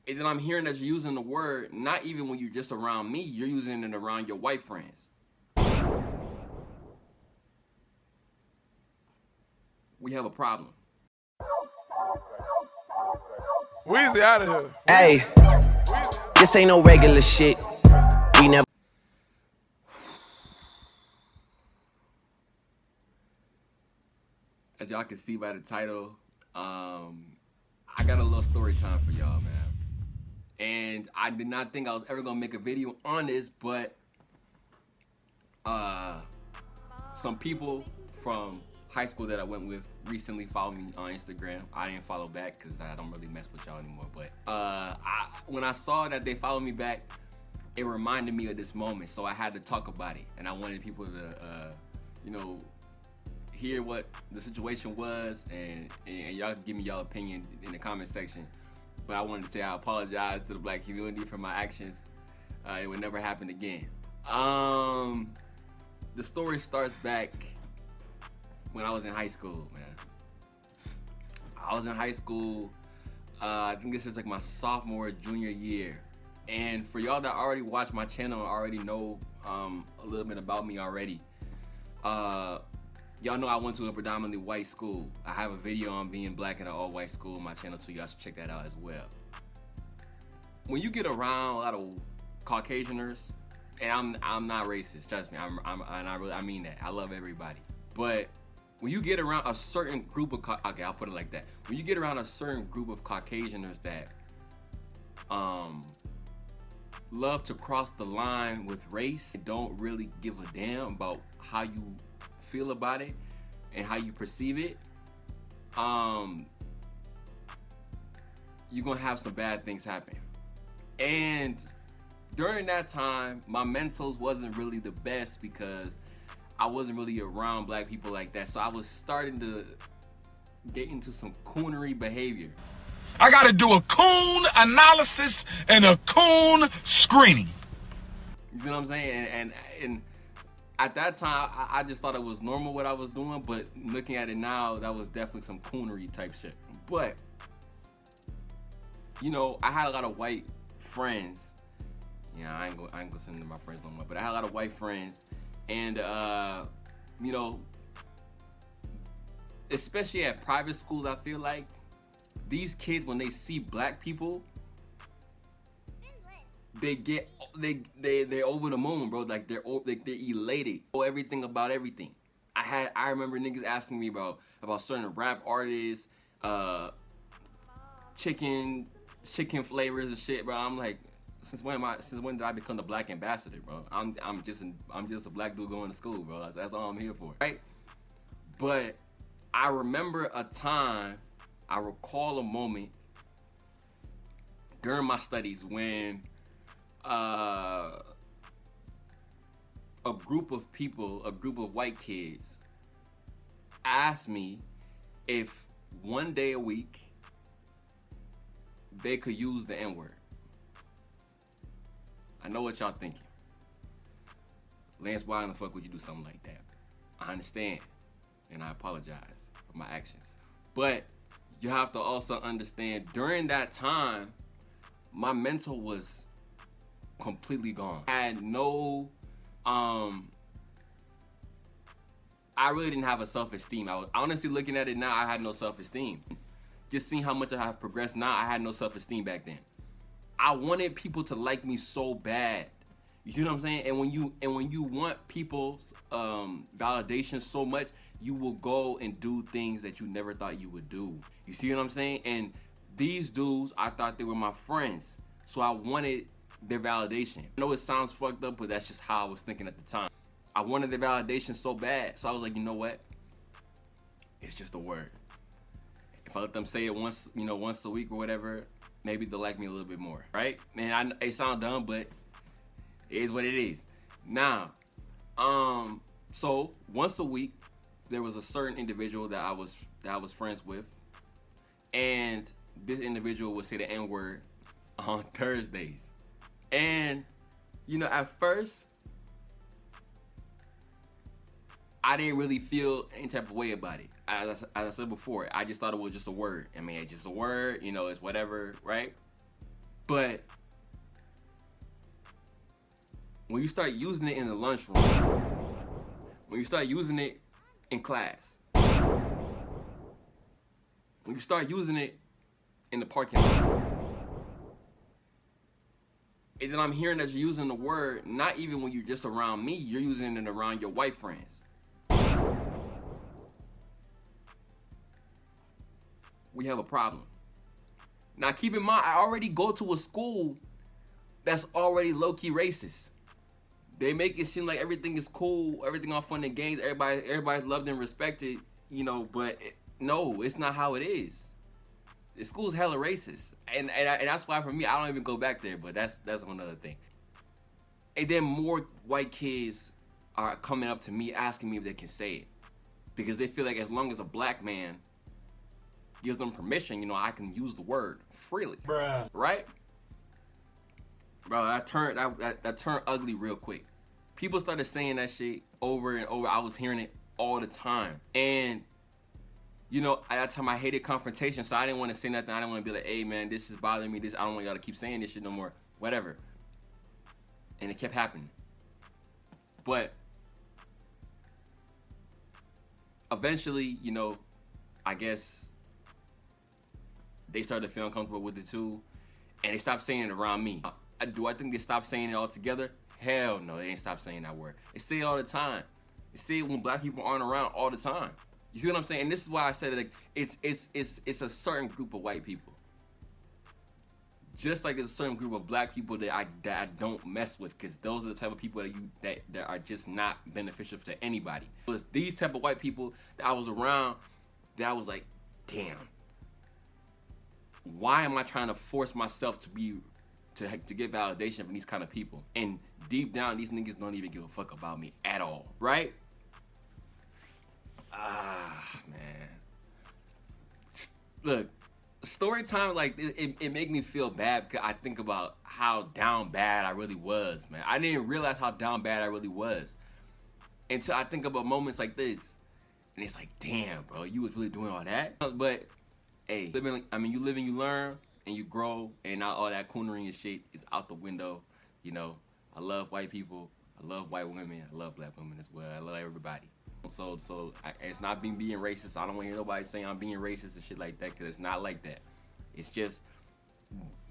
And then I'm hearing that you're using the word, not even when you're just around me, you're using it around your white friends. We have a problem. Weezy out of here. Hey, this ain't no regular shit. We never. As y'all can see by the title, I got a little story time for y'all, man. And I did not think I was ever gonna make a video on this, but some people from high school that I went with recently followed me on Instagram. I didn't follow back because I don't really mess with y'all anymore. But when I saw that they followed me back, it reminded me of this moment. So I had to talk about it, and I wanted people to, hear what the situation was, and y'all can give me y'all opinion in the comment section. But I wanted to say I apologize to the black community for my actions. It would never happen again. The story starts back when I was in high school, man. I was in high school, I think this is like my sophomore, junior year. And for y'all that already watch my channel and already know a little bit about me already, y'all know I went to a predominantly white school. I have a video on being black in an all-white school on my channel, so y'all should check that out as well. When you get around a lot of Caucasianers, and I'm not racist, trust me, I mean that. I love everybody. But when you get around a certain group of, okay, I'll put it like that. When you get around a certain group of Caucasianers that love to cross the line with race, don't really give a damn about how you feel about it and how you perceive it, you're gonna have some bad things happen. And during that time, my mentals wasn't really the best because I wasn't really around black people like that. So I was starting to get into some coonery behavior. I gotta do a coon analysis and a coon screening. You see what I'm saying? And at that time, I just thought it was normal what I was doing, but looking at it now, that was definitely some coonery type shit. But, you know, I had a lot of white friends. Yeah, I ain't gonna send them to my friends no more, but I had a lot of white friends. And, you know, especially at private schools, I feel like these kids, when they see black people, they're over the moon, bro. Like they're elated. Know everything about everything. I remember niggas asking me about certain rap artists, chicken flavors and shit, bro. I'm like, since when did I become the black ambassador, bro? I'm just a black dude going to school, bro. That's all I'm here for, right? But I remember a time, I recall a moment during my studies when a group of people, a group of white kids, asked me if one day a week they could use the N-word. I know what y'all thinking. Lance, why in the fuck would you do something like that? I understand, and I apologize for my actions. But you have to also understand, during that time, my mental was completely gone. I had no, I really didn't have a self-esteem. I was honestly looking at it now, I had no self-esteem. Just seeing how much I have progressed now, I had no self-esteem back then. I wanted people to like me so bad. You see what I'm saying? And when you want people's validation so much, you will go and do things that you never thought you would do. You see what I'm saying? And these dudes, I thought they were my friends. So I wanted their validation. I know it sounds fucked up, but that's just how I was thinking at the time. I wanted their validation so bad. So I was like, you know what? It's just a word. If I let them say it once, once a week or whatever, maybe they'll like me a little bit more, right? Man, it sounds dumb, but it is what it is. Now, so once a week, there was a certain individual that I was friends with, and this individual would say the N-word on Thursdays. And, at first, I didn't really feel any type of way about it. As I said before, I just thought it was just a word. I mean, it's just a word, it's whatever, right? But when you start using it in the lunchroom, when you start using it in class, when you start using it in the parking lot, and then I'm hearing that you're using the word, not even when you're just around me, you're using it around your white friends. We have a problem. Now keep in mind, I already go to a school that's already low-key racist. They make it seem like everything is cool, everything all fun and games, everybody's loved and respected, you know, but no, it's not how it is. The school's hella racist, and that's why for me, I don't even go back there. But that's another thing. And then more white kids are coming up to me asking me if they can say it, because they feel like as long as a black man gives them permission, you know, I can use the word freely. Bruh. Right? Bro, that turned ugly real quick. People started saying that shit over and over. I was hearing it all the time, and you know, at that time I hated confrontation, so I didn't want to say nothing. I didn't want to be like, hey man, this is bothering me, I don't want y'all to keep saying this shit no more, whatever. And it kept happening. But eventually, you know, I guess they started to feel uncomfortable with it too, and they stopped saying it around me. Do I think they stopped saying it altogether? Hell no, they ain't stopped saying that word. They say it all the time. They say it when black people aren't around all the time. You see what I'm saying? And this is why I said, like, it's a certain group of white people. Just like there's a certain group of black people that I don't mess with, because those are the type of people that are just not beneficial to anybody. It was these type of white people that I was around that I was like, damn, why am I trying to force myself to get validation from these kind of people? And deep down, these niggas don't even give a fuck about me at all, right? Man. Look, story time, like, it make me feel bad because I think about how down bad I really was, man. I didn't realize how down bad I really was until I think about moments like this. And it's like, damn, bro, you was really doing all that? But, hey, you live and you learn, and you grow, and now all that coonery and shit is out the window. You know, I love white people. I love white women. I love black women as well. I love everybody. So it's not being racist. I don't want to hear nobody saying I'm being racist and shit like that, because it's not like that. It's just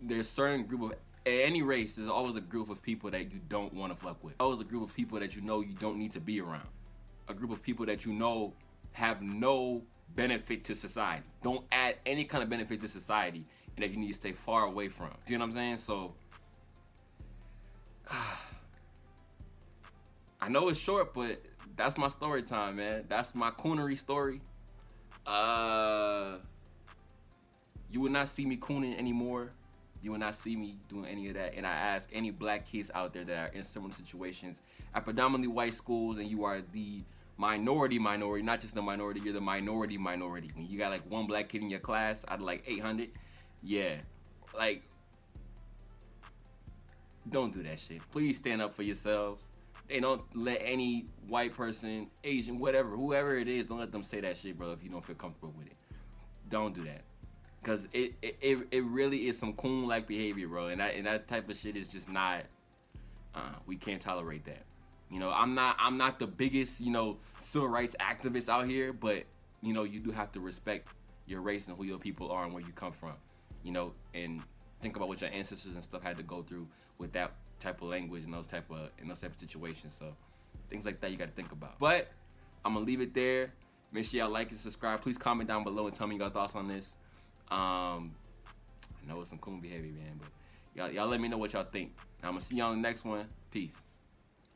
there's certain group of any race. There's always a group of people that you don't want to fuck with. Always a group of people that you know you don't need to be around. A group of people that you know have no benefit to society. Don't add any kind of benefit to society, and that you need to stay far away from. See what I'm saying? So I know it's short, but that's my story time, man. That's my coonery story. You will not see me cooning anymore. You will not see me doing any of that. And I ask any black kids out there that are in similar situations at predominantly white schools, and you are the minority, not just the minority, you're the minority. When you got like one black kid in your class out of like 800, yeah, like, don't do that shit. Please stand up for yourselves. They don't let any white person, Asian, whatever, whoever it is, don't let them say that shit, bro, if you don't feel comfortable with it. Don't do that. Because it really is some coon-like behavior, bro. And that type of shit is just not, we can't tolerate that. You know, I'm not the biggest, you know, civil rights activist out here, but, you know, you do have to respect your race and who your people are and where you come from. You know, and think about what your ancestors and stuff had to go through with that type of language and those type of situations. So things like that you got to think about. But I'm gonna leave it there. Make sure y'all like and subscribe. Please comment down below and tell me your thoughts on this. I know it's some cool behavior, man, but y'all let me know what y'all think. I'm gonna see y'all in the next one. Peace.